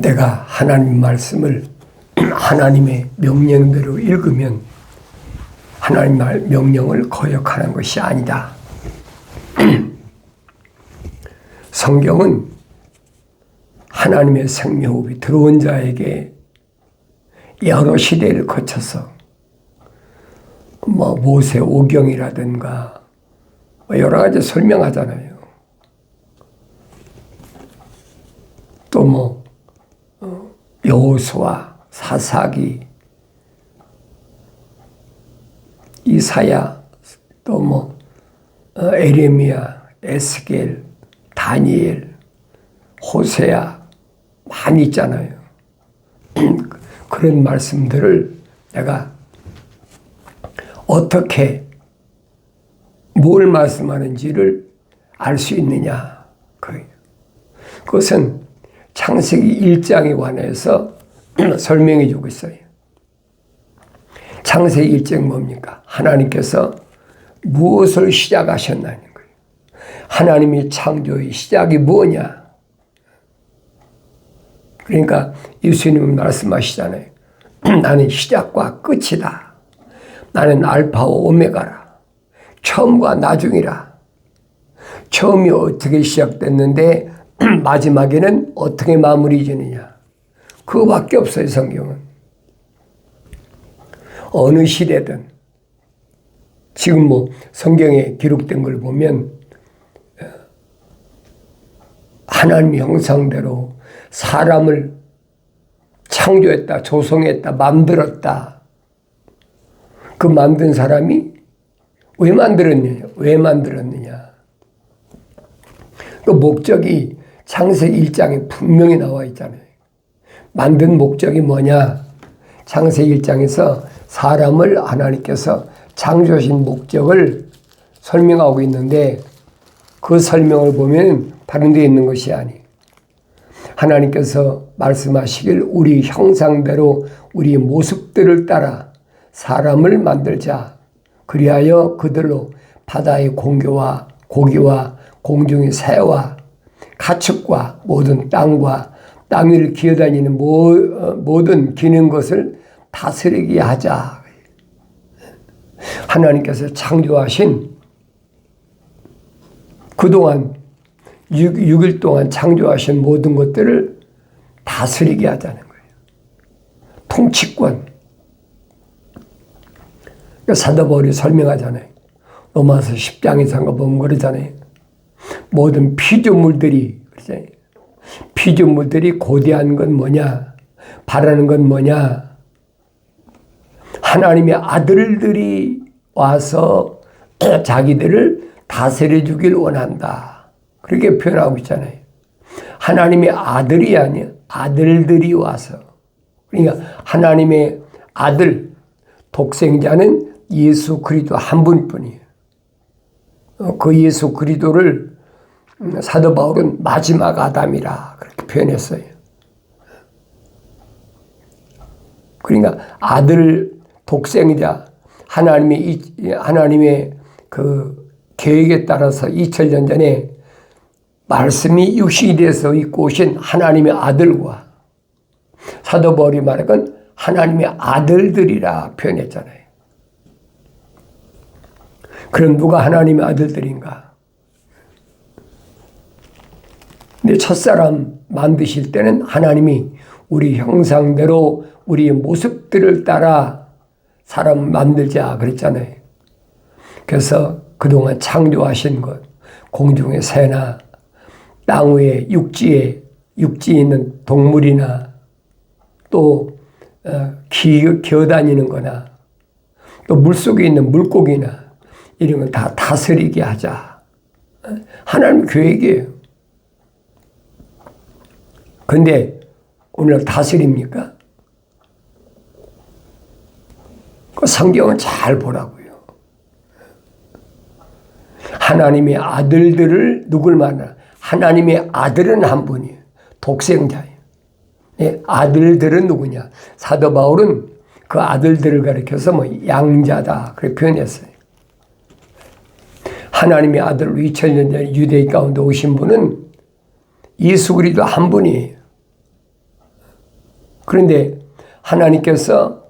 내가 하나님 말씀을 하나님의 명령대로 읽으면 하나님 명령을 거역하는 것이 아니다. 성경은 하나님의 생명호흡이 들어온 자에게 여러 시대를 거쳐서 모세 오경이라든가 여러 가지 설명하잖아요. 또 여호수아, 사사기, 이사야, 또 에레미야, 에스겔, 다니엘, 호세아 많이 있잖아요. 그런 말씀들을 내가 어떻게 뭘 말씀하는지를 알 수 있느냐. 그것은 창세기 1장에 관해서 설명해 주고 있어요. 창세기 1장 뭡니까? 하나님께서 무엇을 시작하셨나는 거예요. 하나님이 창조의 시작이 뭐냐? 그러니까 예수님은 말씀하시잖아요. 나는 시작과 끝이다. 나는 알파와 오메가라. 처음과 나중이라. 처음이 어떻게 시작됐는데 마지막에는 어떻게 마무리 지느냐. 그거밖에 없어요, 성경은. 어느 시대든 지금 성경에 기록된 걸 보면 하나님 형상대로 사람을 창조했다, 조성했다, 만들었다. 그 만든 사람이 왜 만들었느냐. 그 목적이 창세기 1장에 분명히 나와 있잖아요. 만든 목적이 뭐냐? 창세기 1장에서 사람을 하나님께서 창조하신 목적을 설명하고 있는데 그 설명을 보면 다른 데 있는 것이 아니에요. 하나님께서 말씀하시길 우리 형상대로 우리 모습들을 따라 사람을 만들자. 그리하여 그들로 바다의 고기와 공중의 새와 가축과 모든 땅과 땅 위를 기어다니는 모든 기는 것을 다스리게 하자. 하나님께서 창조하신 그동안 6일 동안 창조하신 모든 것들을 다스리게 하자는 거예요. 통치권. 사도 바울이 설명하잖아요. 로마서 10장에서 한거 보면 그러잖아요. 모든 피조물들이 고대한 건 뭐냐? 바라는 건 뭐냐? 하나님의 아들들이 와서 자기들을 다스려 주길 원한다. 그렇게 표현하고 있잖아요. 하나님의 아들이 아니야. 아들들이 와서. 그러니까 하나님의 아들, 독생자는 예수 그리스도 한 분뿐이에요. 그 예수 그리스도를 사도 바울은 마지막 아담이라 그렇게 표현했어요. 그러니까 아들, 독생자, 하나님의 그 계획에 따라서 2000년 전에 말씀이 육신이 돼서 입고 오신 하나님의 아들과 사도 바울이 말한 건 하나님의 아들들이라 표현했잖아요. 그럼 누가 하나님의 아들들인가? 근데 첫사람 만드실 때는 하나님이 우리 형상대로 우리의 모습들을 따라 사람 만들자 그랬잖아요. 그래서 그동안 창조하신 것, 공중의 새나 땅 위에 육지에 있는 동물이나 또 기어다니는 거나 또 물속에 있는 물고기나 이런 건 다 다스리게 하자. 하나님 계획이에요. 근데 오늘 다스립니까? 그 성경은 잘 보라고요. 하나님의 아들들을 누굴 만나? 하나님의 아들은 한 분이에요. 독생자예요. 네, 아들들은 누구냐? 사도 바울은 그 아들들을 가리켜서 양자다 그렇게 표현했어요. 하나님의 아들 2000년 전에 유대인 가운데 오신 분은 예수 그리스도 한 분이에요. 그런데 하나님께서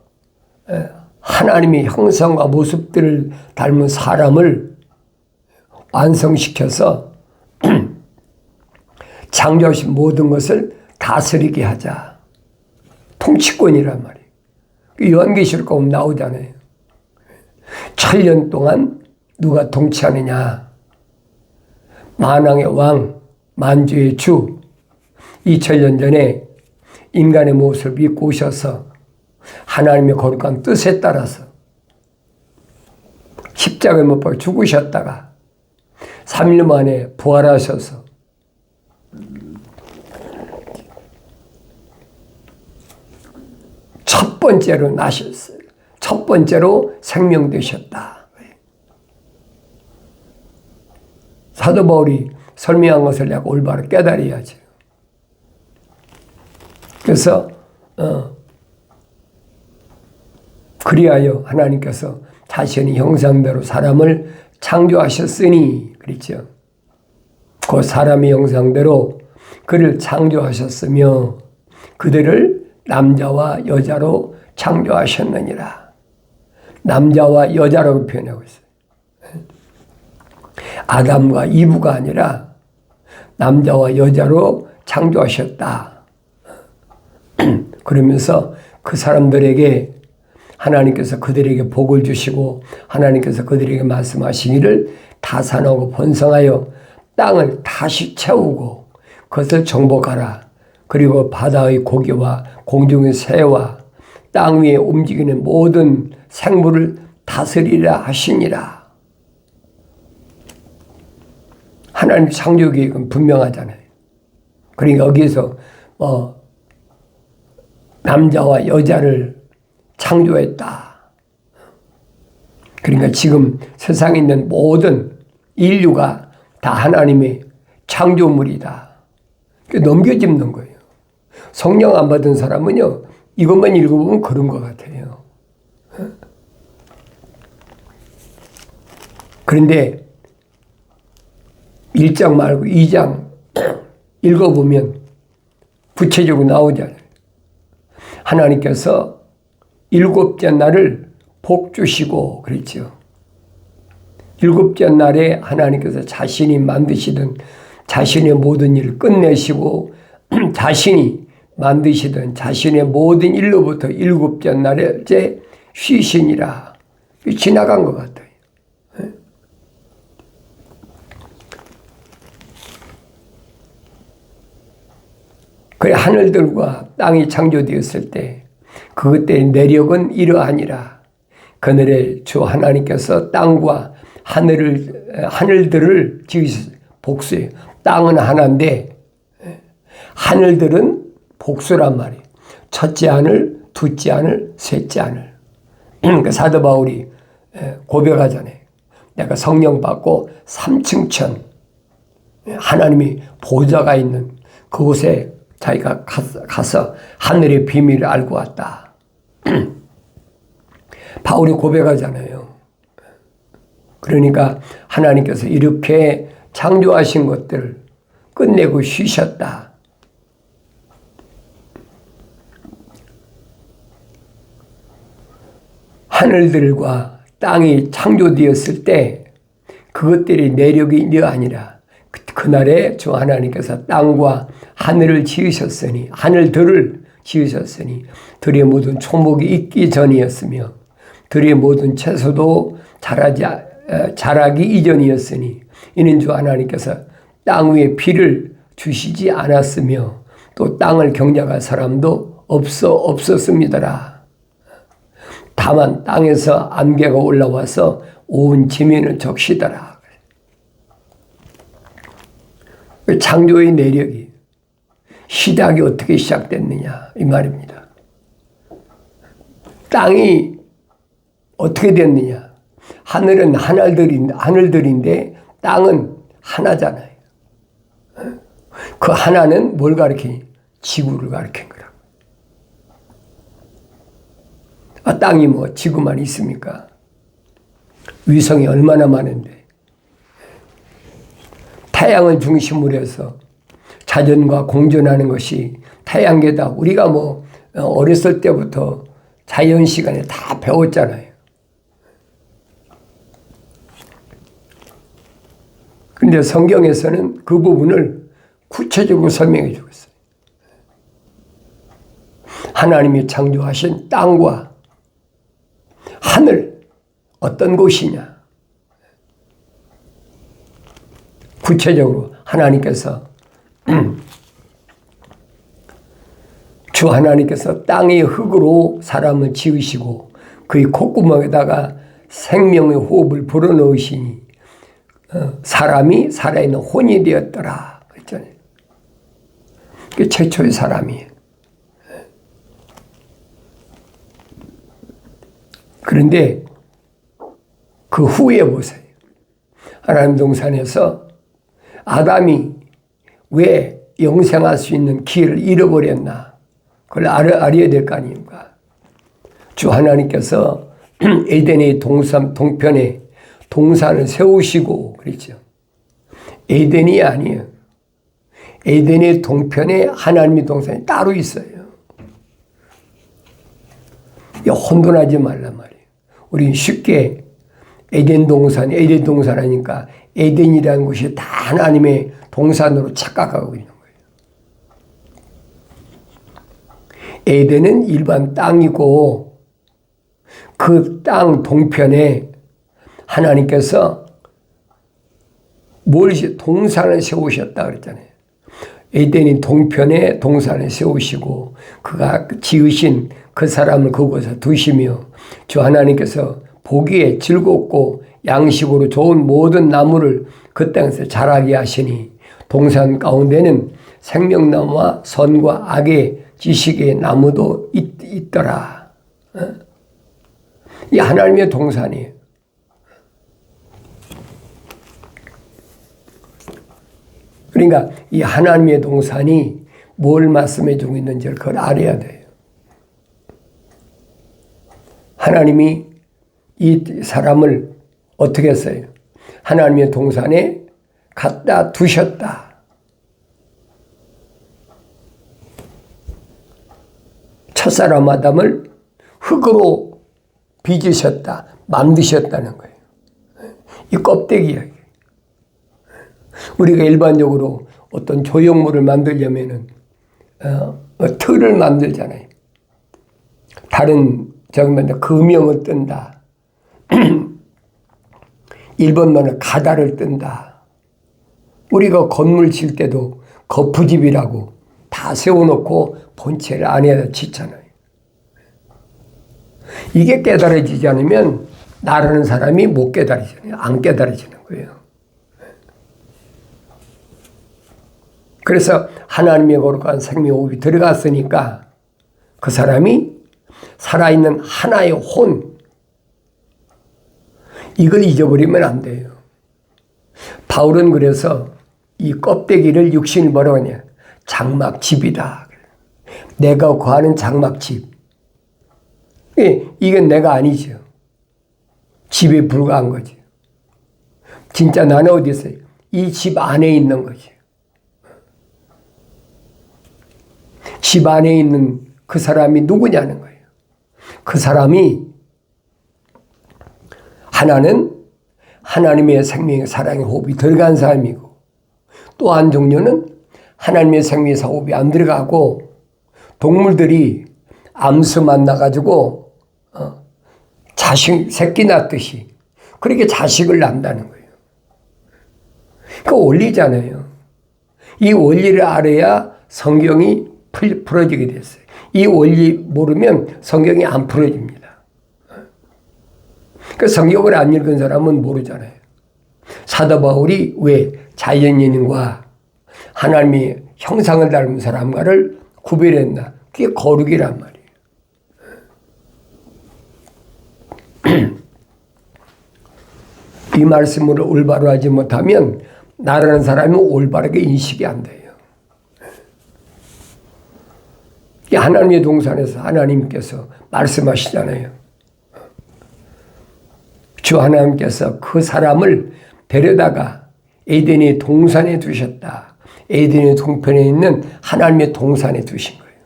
하나님의 형상과 모습들을 닮은 사람을 완성시켜서 창조하신 모든 것을 다스리게 하자. 통치권이란 말이에요. 요한계시록 보면 나오잖아요. 1000년 동안 누가 통치하느냐. 만왕의 왕, 만주의 주. 2000년 전에 인간의 모습을 믿고 오셔서 하나님의 거룩한 뜻에 따라서 십자가에 못 박혀 죽으셨다가 3일 만에 부활하셔서 첫 번째로 나셨어요. 첫 번째로 생명되셨다. 사도 바울이 설명한 것을 내가 올바로 깨달아야죠. 그래서 그리하여 하나님께서 자신의 형상대로 사람을 창조하셨으니 그랬죠. 그 사람의 형상대로 그를 창조하셨으며 그들을 남자와 여자로 창조하셨느니라. 남자와 여자라고 표현하고 있어요. 아담과 이브가 아니라 남자와 여자로 창조하셨다. 그러면서 그 사람들에게 하나님께서 그들에게 복을 주시고 하나님께서 그들에게 말씀하시기를 다산하고 번성하여 땅을 다시 채우고 그것을 정복하라. 그리고 바다의 고기와 공중의 새와 땅 위에 움직이는 모든 생물을 다스리라 하시니라. 하나님 창조 계획은 분명하잖아요. 그러니까 여기에서 남자와 여자를 창조했다. 그러니까 지금 세상에 있는 모든 인류가 다 하나님의 창조물이다. 넘겨짚는 거예요. 성령 안 받은 사람은요, 이것만 읽어보면 그런 것 같아요. 그런데 1장 말고 2장 읽어보면 구체적으로 나오잖아요. 하나님께서 7째 날을 복 주시고 그랬죠. 7째 날에 하나님께서 자신이 만드시던 자신의 모든 일을 끝내시고 자신이 만드시던 자신의 모든 일로부터 7째 날에 쉬시니라. 지나간 것 같아요. 그 하늘들과 땅이 창조되었을 때 그것들의 내력은 이러하니라. 그날에 주 하나님께서 땅과 하늘들을 지으셨어요. 복수예요. 땅은 하나인데 하늘들은 복수란 말이에요. 첫째 하늘, 둘째 하늘, 셋째 하늘. 그러니까 사도 바울이 고백하잖아요. 내가 성령 받고 3층 천 하나님이 보좌가 있는 그곳에 자기가 가서 하늘의 비밀을 알고 왔다. 바울이 고백하잖아요. 그러니까 하나님께서 이렇게 창조하신 것들을 끝내고 쉬셨다. 하늘들과 땅이 창조되었을 때 그것들이 내력이 아니라 그날에 주 하나님께서 땅과 하늘을 지으셨으니 하늘들을 지으셨으니 들의 모든 초목이 있기 전이었으며 들의 모든 채소도 자라기 이전이었으니 이는 주 하나님께서 땅 위에 비를 주시지 않았으며 또 땅을 경작할 사람도 없었습니다라. 다만 땅에서 안개가 올라와서 온 지면을 적시더라. 창조의 내력이 시작이 어떻게 시작됐느냐 이 말입니다. 땅이 어떻게 됐느냐. 하늘은 하늘들인데 땅은 하나잖아요. 그 하나는 뭘 가리키니? 지구를 가리킨 거라고. 땅이 뭐 지구만 있습니까? 위성이 얼마나 많은데. 태양을 중심으로 해서 자전과 공전하는 것이 태양계다. 우리가 뭐 어렸을 때부터 자연 시간에 다 배웠잖아요. 그런데 성경에서는 그 부분을 구체적으로 설명해 주고 있어요. 하나님이 창조하신 땅과 하늘 어떤 곳이냐. 구체적으로 하나님께서 주 하나님께서 땅의 흙으로 사람을 지으시고 그의 콧구멍에다가 생명의 호흡을 불어넣으시니 사람이 살아있는 혼이 되었더라 그랬잖아요. 그게 최초의 사람이에요. 그런데 그 후에 보세요. 하나님 동산에서 아담이 왜 영생할 수 있는 기회를 잃어버렸나? 그걸 알아야 될 거 아닙니까? 주 하나님께서 에덴의 동편에 동산을 세우시고 그랬죠. 에덴이 아니에요. 에덴의 동편에 하나님의 동산이 따로 있어요. 혼돈하지 말란 말이에요. 우리 쉽게 에덴 동산 하니까 에덴이라는 곳이 다 하나님의 동산으로 착각하고 있는 거예요. 에덴은 일반 땅이고 그 땅 동편에 하나님께서 동산을 세우셨다 그랬잖아요. 에덴이 동편에 동산을 세우시고 그가 지으신 그 사람을 그곳에 두시며 주 하나님께서 보기에 즐겁고 양식으로 좋은 모든 나무를 그 땅에서 자라게 하시니 동산 가운데는 생명나무와 선과 악의 지식의 나무도 있더라. 이 하나님의 동산이에요. 그러니까 이 하나님의 동산이 뭘 말씀해 주고 있는지를 그걸 알아야 돼요. 하나님이 이 사람을 어떻게 했어요? 하나님의 동산에 갖다 두셨다. 첫사람 아담을 흙으로 빚으셨다. 만드셨다는 거예요. 이 껍데기야. 우리가 일반적으로 어떤 조형물을 만들려면은 틀을 만들잖아요. 다른 저기만 금형을 뜬다. 일본말은 가다를 뜬다. 우리가 건물 칠 때도 거푸집이라고 다 세워놓고 본체를 안에다 짓잖아요. 이게 깨달아지지 않으면 나라는 사람이 못 깨달아지잖아요. 안 깨달아지는 거예요. 그래서 하나님의 거룩한 생명호흡이 들어갔으니까 그 사람이 살아있는 하나의 혼, 이걸 잊어버리면 안 돼요. 바울은 그래서 이 껍데기를 육신을 뭐라고 하냐? 장막집이다. 내가 구하는 장막집. 이건 내가 아니죠. 집에 불과한 거죠. 진짜 나는 어디 있어요? 이 집 안에 있는 거죠. 집 안에 있는 그 사람이 누구냐는 거예요. 그 사람이 하나는 하나님의 생명의 사랑의 호흡이 들어간 사람이고 또 한 종류는 하나님의 생명의 호흡이 안 들어가고 동물들이 암수 만나가지고 자식 새끼 낳듯이 그렇게 자식을 낳는다는 거예요. 그 원리잖아요. 이 원리를 알아야 성경이 풀어지게 됐어요. 이 원리 모르면 성경이 안 풀어집니다. 그 성경을 안 읽은 사람은 모르잖아요. 사도 바울이 왜 자연인과 하나님의 형상을 닮은 사람과를 구별했나? 그게 거룩이란 말이에요. 이 말씀을 올바로 하지 못하면 나라는 사람이 올바르게 인식이 안 돼요. 하나님의 동산에서 하나님께서 말씀하시잖아요. 주 하나님께서 그 사람을 데려다가 에덴의 동산에 두셨다. 에덴의 동편에 있는 하나님의 동산에 두신 거예요.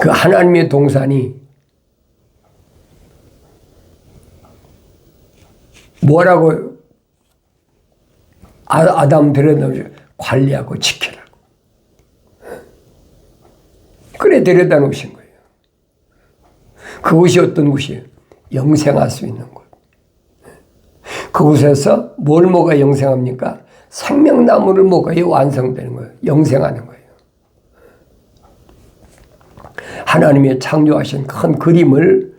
그 하나님의 동산이 뭐라고 아담 데려다 관리하고 지키라고. 그래 데려다 놓으신 거예요. 그곳이 어떤 곳이에요? 영생할 수 있는 곳. 그곳에서 뭘 먹어야 영생합니까? 생명나무를 먹어야 완성되는 거예요. 영생하는 거예요. 하나님의 창조하신 큰 그림을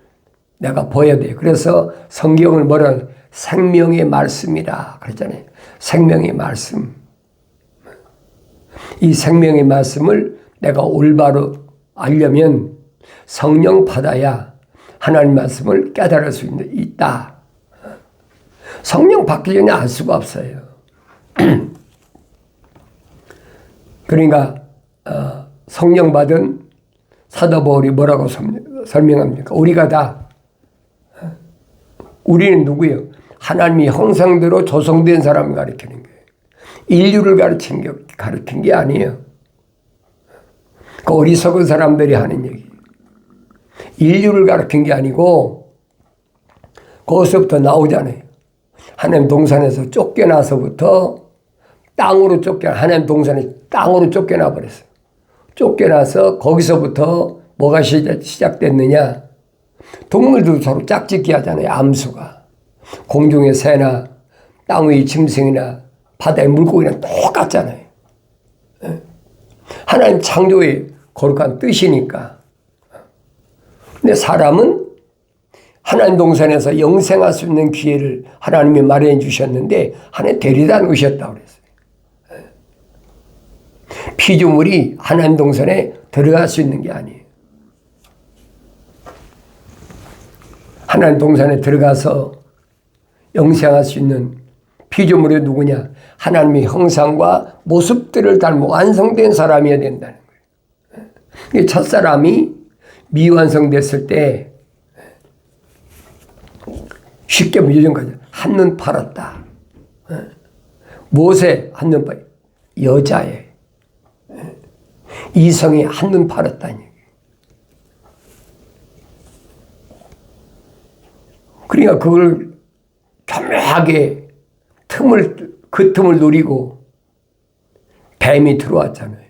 내가 보여야 돼요. 그래서 성경을 뭐라 생명의 말씀이라 그랬잖아요. 생명의 말씀. 이 생명의 말씀을 내가 올바로 알려면 성령 받아야 하나님 말씀을 깨달을 수 있다. 성령 받기 전에 알 수가 없어요. 그러니까 성령 받은 사도 바울이 뭐라고 설명합니까? 우리는 누구예요? 하나님이 형상대로 조성된 사람을 가리키는 거예요. 인류를 가르친 게 아니에요. 그 어리석은 사람들이 하는 얘기. 인류를 가르친 게 아니고 거기서부터 나오잖아요. 하나님 동산에서 쫓겨나서부터 하나님 동산에 땅으로 쫓겨나 버렸어요. 쫓겨나서 거기서부터 뭐가 시작됐느냐? 동물도 서로 짝짓기 하잖아요. 암수가. 공중의 새나 땅 위의 짐승이나 바다의 물고기랑 똑같잖아요. 하나님 창조의 거룩한 뜻이니까. 근데 사람은 하나님 동산에서 영생할 수 있는 기회를 하나님이 마련해 주셨는데 하나님 데려다 놓으셨다고 그랬어요. 피조물이 하나님 동산에 들어갈 수 있는 게 아니에요. 하나님 동산에 들어가서 영생할 수 있는 피조물이 누구냐? 하나님의 형상과 모습들을 닮은 완성된 사람이어야 된다는 거예요. 첫사람이 미완성됐을 때 쉽게 요즘까지 한눈 팔았다. 무엇에 한눈 팔? 여자에. 이성이 한눈 팔았다니. 그러니까 그걸 교묘하게 그 틈을 노리고 뱀이 들어왔잖아요.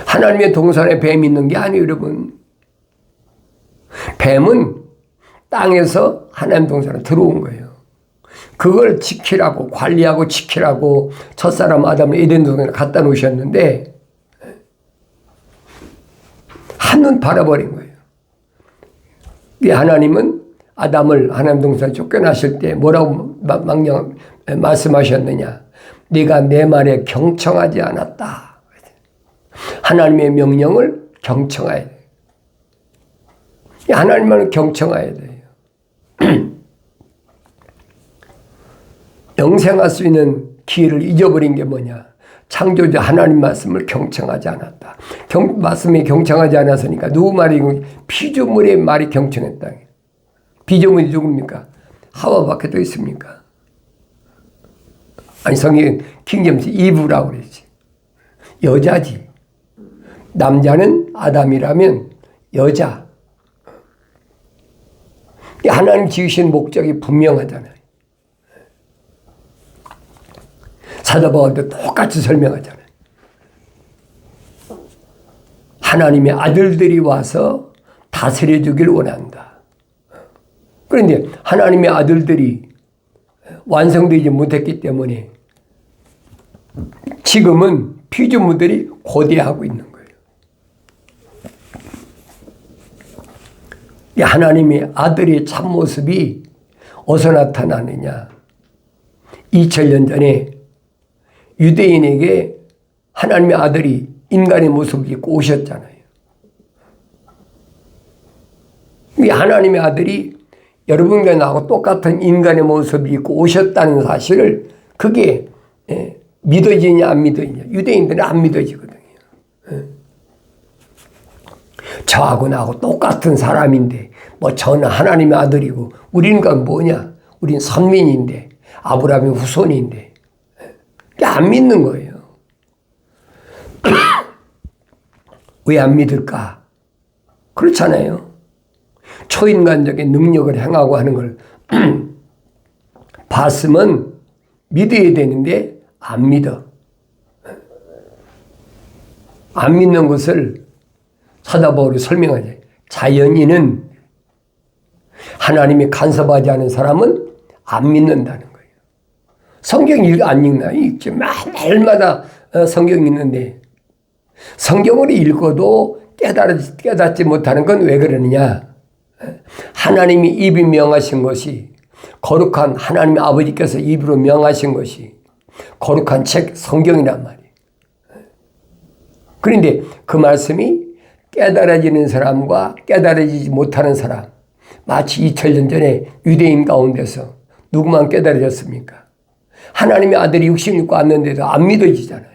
하나님의 동산에 뱀이 있는 게 아니에요, 여러분. 뱀은 땅에서 하나님 동산에 들어온 거예요. 그걸 지키라고, 관리하고 지키라고 첫사람 아담을 에덴 동산에 갖다 놓으셨는데 한눈 팔아버린 거예요. 하나님은 아담을 하나님 동산에 쫓겨나실 때 뭐라고 말씀하셨느냐? 네가 내 말에 경청하지 않았다. 하나님의 명령을 경청해야 돼요. 하나님만을 경청해야 돼요. 영생할 수 있는 기회를 잊어버린 게 뭐냐? 창조주 하나님 말씀을 경청하지 않았다. 말씀이 경청하지 않았으니까 누구 말이 피조물의 말이 경청했다. 피조물이 누굽니까? 하와밖에 또 있습니까? 아니 성경 킹제임스 이브라고 그러지. 여자지. 남자는 아담이라면 여자. 하나님 지으신 목적이 분명하잖아요. 사도 바울도 똑같이 설명하잖아요. 하나님의 아들들이 와서 다스려 주길 원한다. 그런데 하나님의 아들들이 완성되지 못했기 때문에 지금은 피조물들이 고대하고 있는 거예요. 하나님의 아들의 참모습이 어디서 나타나느냐? 2000년 전에 유대인에게 하나님의 아들이 인간의 모습을 입고 오셨잖아요. 이 하나님의 아들이 여러분과 나하고 똑같은 인간의 모습을 입고 오셨다는 사실을 그게 믿어지냐 안 믿어지냐. 유대인들은 안 믿어지거든요. 저하고 나하고 똑같은 사람인데 뭐 저는 하나님의 아들이고 우리는 그건 뭐냐. 우린 선민인데 아브라함의 후손인데 안 믿는 거예요. 왜 안 믿을까? 그렇잖아요. 초인간적인 능력을 행하고 하는 걸 봤으면 믿어야 되는데 안 믿어. 안 믿는 것을 사도 바울이 설명하죠. 자연인은 하나님이 간섭하지 않은 사람은 안 믿는다는 거예요. 성경 안 읽나? 읽지. 날마다 성경 읽는데 성경을 읽어도 깨닫지 못하는 건 왜 그러느냐? 하나님이 입이 명하신 것이 거룩한 하나님 아버지께서 입으로 명하신 것이 거룩한 책 성경이란 말이에요. 그런데 그 말씀이 깨달아지는 사람과 깨달아지지 못하는 사람, 마치 2000년 전에 유대인 가운데서 누구만 깨달아졌습니까? 하나님의 아들이 육신을 입고 왔는데도 안 믿어지잖아요.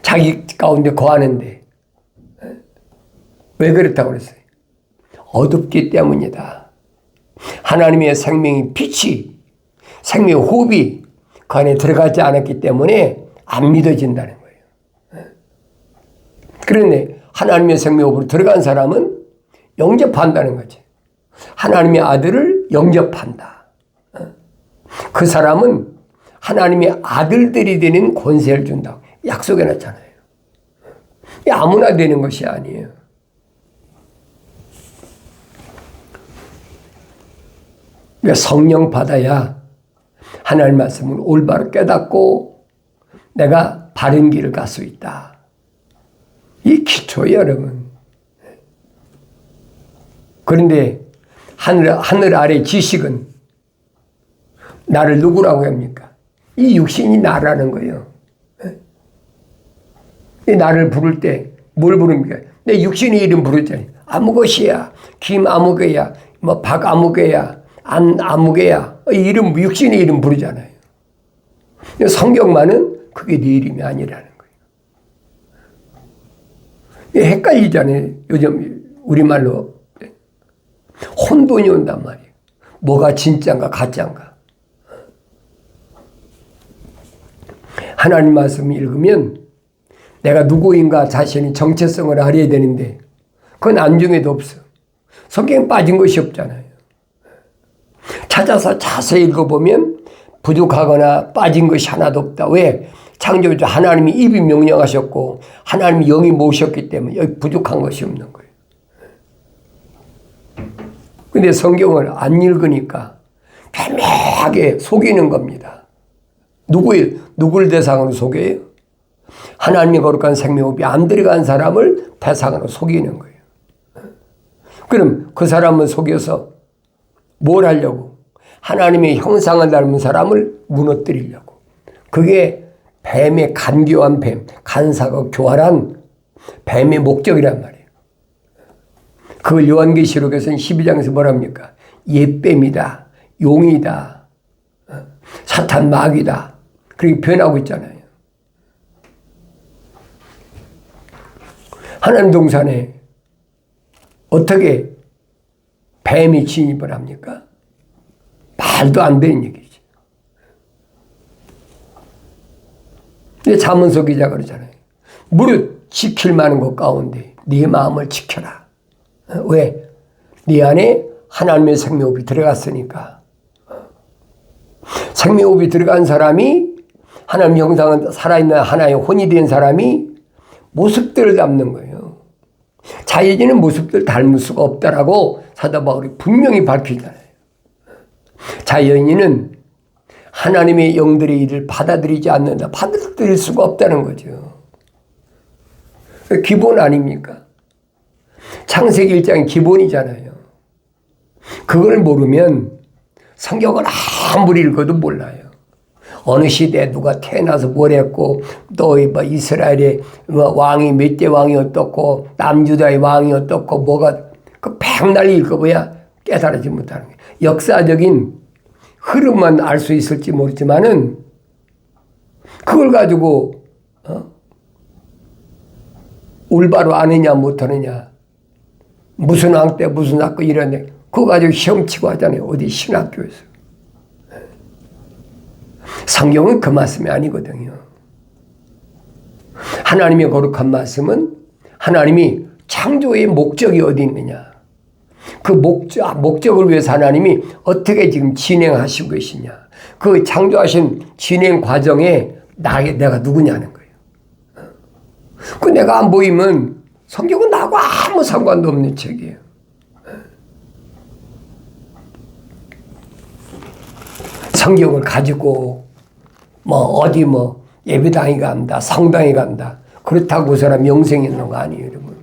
자기 가운데 거하는데. 왜 그렇다고 그랬어요? 어둡기 때문이다. 하나님의 생명이 빛이, 생명의 호흡이 그 안에 들어가지 않았기 때문에 안 믿어진다는 거예요. 그런데 하나님의 생명호흡으로 들어간 사람은 영접한다는 거지. 하나님의 아들을 영접한다. 그 사람은 하나님의 아들들이 되는 권세를 준다고 약속해놨잖아요. 아무나 되는 것이 아니에요. 성령 받아야 하나님 말씀을 올바로 깨닫고 내가 바른 길을 갈 수 있다. 이 기초예요, 여러분. 그런데 하늘 아래 지식은 나를 누구라고 합니까? 이 육신이 나라는 거예요. 이 나를 부를 때 뭘 부릅니까? 내 육신의 이름 부르잖아요. 아무것이야, 김 아무개야, 뭐 박 아무개야, 안 아무개야. 이름, 육신의 이름 부르잖아요. 성경만은 그게 네 이름이 아니라는 거예요. 헷갈리잖아요. 요즘 우리말로 혼돈이 온단 말이에요. 뭐가 진짜인가 가짜인가. 하나님 말씀 읽으면 내가 누구인가 자신의 정체성을 알아야 되는데 그건 안중에도 없어. 성경에 빠진 것이 없잖아요. 찾아서 자세히 읽어보면 부족하거나 빠진 것이 하나도 없다. 왜? 창조주 하나님이 입이 명령하셨고 하나님이 영이 모셨기 때문에 여기 부족한 것이 없는 거예요. 근데 성경을 안 읽으니까 애매하게 속이는 겁니다. 누굴 대상으로 속여요? 하나님의 거룩한 생명호흡이 안 들어간 사람을 대상으로 속이는 거예요. 그럼 그 사람을 속여서 뭘 하려고? 하나님의 형상을 닮은 사람을 무너뜨리려고. 그게 뱀의 간교한 뱀, 간사가 교활한 뱀의 목적이란 말이에요. 그걸 요한계시록에서는 12장에서 뭐랍니까? 옛뱀이다, 용이다, 사탄 마귀다. 그렇게 표현하고 있잖아요. 하나님 동산에 어떻게 뱀이 진입을 합니까? 말도 안 되는 얘기죠. 근데 잠언서 기자가 그러잖아요. 무릇 지킬 만한 것 가운데 네 마음을 지켜라. 왜? 네 안에 하나님의 생명호흡이 들어갔으니까. 생명호흡이 들어간 사람이 하나님 형상은 살아있는 하나의 혼이 된 사람이 모습들을 닮는 거예요. 자연인은 모습들 닮을 수가 없다라고 사도 바울이 분명히 밝히잖아요. 자연인은 하나님의 영들의 일을 받아들이지 않는다. 받아들일 수가 없다는 거죠. 기본 아닙니까? 창세기 1장이 기본이잖아요. 그걸 모르면 성경을 아무리 읽어도 몰라요. 어느 시대에 누가 태어나서 뭘 했고 또 이스라엘의 왕이 몇 대 왕이 어떻고 남유다의 왕이 어떻고 뭐가 그 백날 읽어봐야 깨달아지 못하는 거예요. 역사적인 흐름만 알 수 있을지 모르지만은 그걸 가지고 올바로 아느냐 못하느냐 무슨 왕 때 무슨 사건 이러네 그거 가지고 시험 치고 하잖아요. 어디 신학교에서. 성경은 그 말씀이 아니거든요. 하나님의 거룩한 말씀은 하나님이 창조의 목적이 어디 있느냐? 그 목적을 위해서 하나님이 어떻게 지금 진행하신 것이냐? 그 창조하신 진행 과정에 내가 누구냐는 거예요. 그 내가 안 보이면 성경은 나하고 아무 상관도 없는 책이에요. 성경을 가지고 어디 예배당에 간다, 성당에 간다. 그렇다고 그 사람 영생이 있는 거 아니에요, 여러분.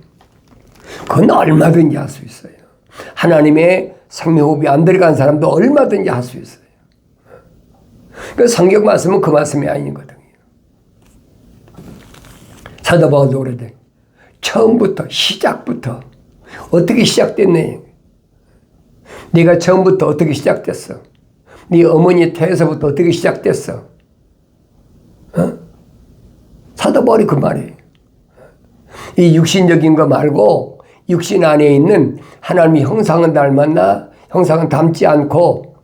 그건 얼마든지 할 수 있어요. 하나님의 생명호흡이 안 들어간 사람도 얼마든지 할 수 있어요. 그 성경 말씀은 그 말씀이 아니거든요. 사도 바울도 그러대. 처음부터 시작부터 어떻게 시작됐네. 네가 처음부터 어떻게 시작됐어? 네 어머니 태에서부터 어떻게 시작됐어? 사도 바울이 그 말이에요. 이 육신적인 거 말고 육신 안에 있는 하나님의 형상은 닮았나 형상은 닮지 않고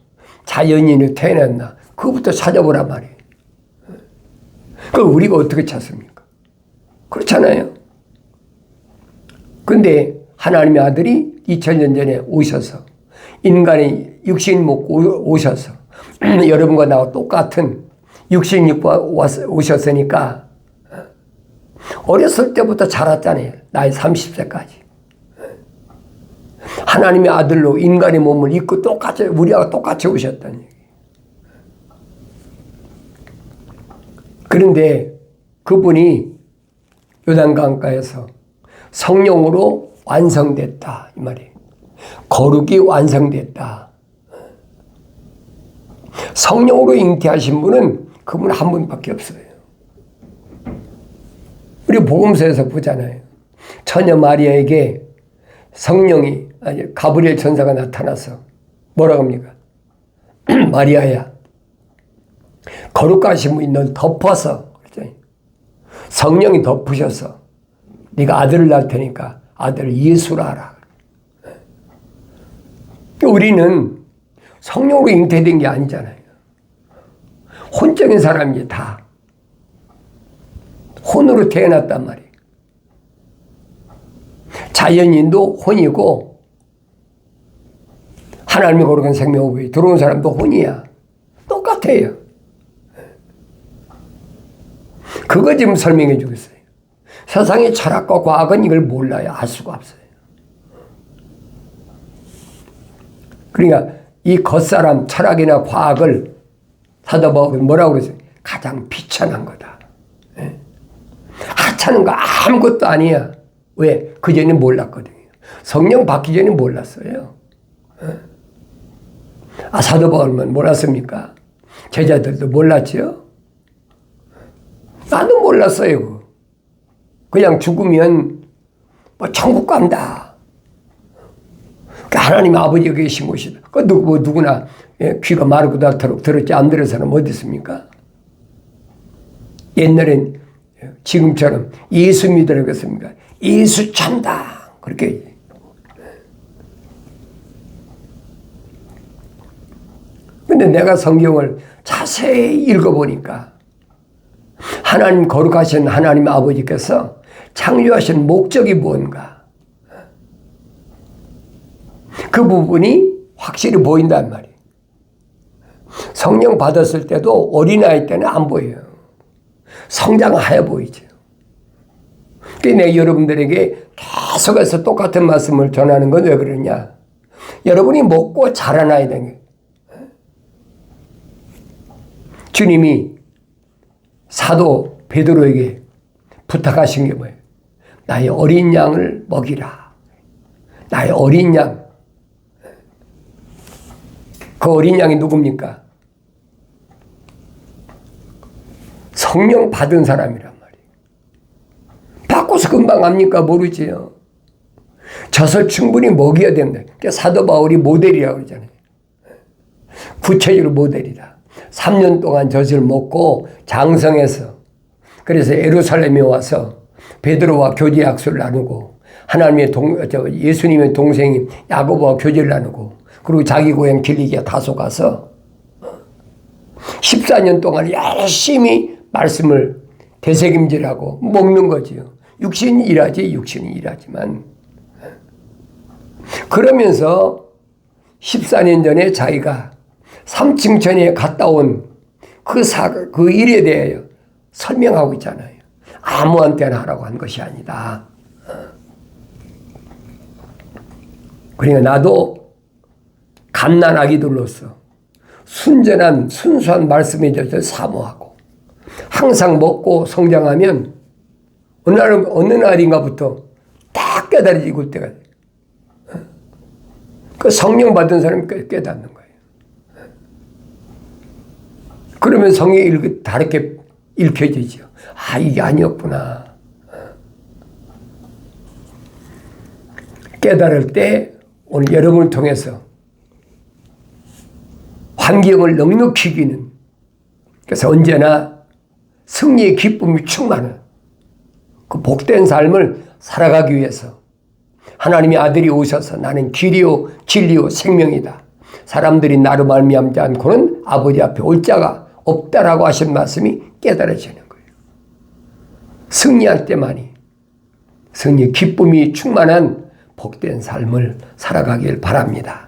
자연인으로 태어났나 그거부터 찾아보란 말이에요. 그걸 우리가 어떻게 찾습니까? 그렇잖아요. 근데 하나님의 아들이 2000년 전에 오셔서 인간의 육신 먹고 오셔서 여러분과 나와 똑같은 육신 입고 오셨으니까 어렸을 때부터 자랐잖아요. 나이 30세까지. 하나님의 아들로 인간의 몸을 입고 똑같이 우리하고 똑같이 오셨다는 얘기예요. 그런데 그분이 요단강가에서 성령으로 완성됐다 이 말이에요. 거룩이 완성됐다. 성령으로 잉태하신 분은 그분 한 분밖에 없어요. 우리 복음서에서 보잖아요. 처녀 마리아에게 성령이 가브리엘 천사가 나타나서 뭐라고 합니까? 마리아야 거룩하신 분이 넌 덮어서 성령이 덮으셔서 네가 아들을 낳을 테니까 아들을 예수라 하라. 우리는 성령으로 잉태된 게 아니잖아요. 혼적인 사람이 다 혼으로 태어났단 말이에요. 자연인도 혼이고 하나님의 거룩한 생명호흡이 들어온 사람도 혼이야. 똑같아요. 그거 지금 설명해 주겠어요. 세상의 철학과 과학은 이걸 몰라요. 알 수가 없어요. 그러니까 이 겉사람 철학이나 과학을 사도 바울은 뭐라고 그랬어요? 가장 비천한 거다. 하찮은 거 아무것도 아니야. 왜? 그전에 몰랐거든요. 성령 받기 전에 몰랐어요. 사도 바울만 몰랐습니까? 제자들도 몰랐죠? 나도 몰랐어요. 그냥 죽으면 천국 간다. 하나님 아버지가 계신 곳이다. 그 누구나 귀가 마르고 닳도록 들었지 안 들은 사람 어디 있습니까? 옛날엔 지금처럼 예수 믿으라고 했습니까? 예수 참다. 그렇게. 근데 내가 성경을 자세히 읽어보니까 하나님 거룩하신 하나님 아버지께서 창조하신 목적이 뭔가 그 부분이 확실히 보인단 말이에요. 성령 받았을 때도 어린아이 때는 안 보여요. 성장하여 보이죠. 그러니까 내가 여러분들에게 계속해서 똑같은 말씀을 전하는 건 왜 그러냐. 여러분이 먹고 자라나야 되는 거예요. 주님이 사도 베드로에게 부탁하신 게 뭐예요? 나의 어린 양을 먹이라. 나의 어린 양. 그 어린 양이 누굽니까? 성령 받은 사람이란 말이에요. 바꿔서 금방 압니까? 모르지요. 젖을 충분히 먹여야 된다. 그러니까 사도 바울이 모델이라고 그러잖아요. 구체적으로 모델이다. 3년 동안 젖을 먹고 장성해서 그래서 예루살렘에 와서 베드로와 교제 약속을 나누고 하나님의 예수님의 동생인 야고보와 교제를 나누고 그리고 자기 고향 길리기아 다소 가서 14년 동안 열심히 말씀을 되새김질하고 먹는 거지요. 육신이 일하지 육신이 일하지만 그러면서 14년 전에 자기가 삼층천에 갔다 온 그 일에 대해 설명하고 있잖아요. 아무한테나 하라고 한 것이 아니다. 그러니까 나도 갓난아기들로서 순전한 순수한 말씀에 대해서 사모하고 항상 먹고 성장하면 어느 날인가부터 딱 깨달아지고 때가 돼요. 그 성령 받은 사람이 깨닫는 거예요. 그러면 성령이 다르게 읽혀지죠. 아, 이게 아니었구나. 깨달을 때 오늘 여러분을 통해서 환경을 넉넉히 이기는, 그래서 언제나 승리의 기쁨이 충만한 그 복된 삶을 살아가기 위해서 하나님의 아들이 오셔서 나는 길이요 진리요 생명이다. 사람들이 나로 말미암지 않고는 아버지 앞에 올 자가 없다라고 하신 말씀이 깨달아지는 거예요. 승리할 때만이 승리의 기쁨이 충만한 복된 삶을 살아가길 바랍니다.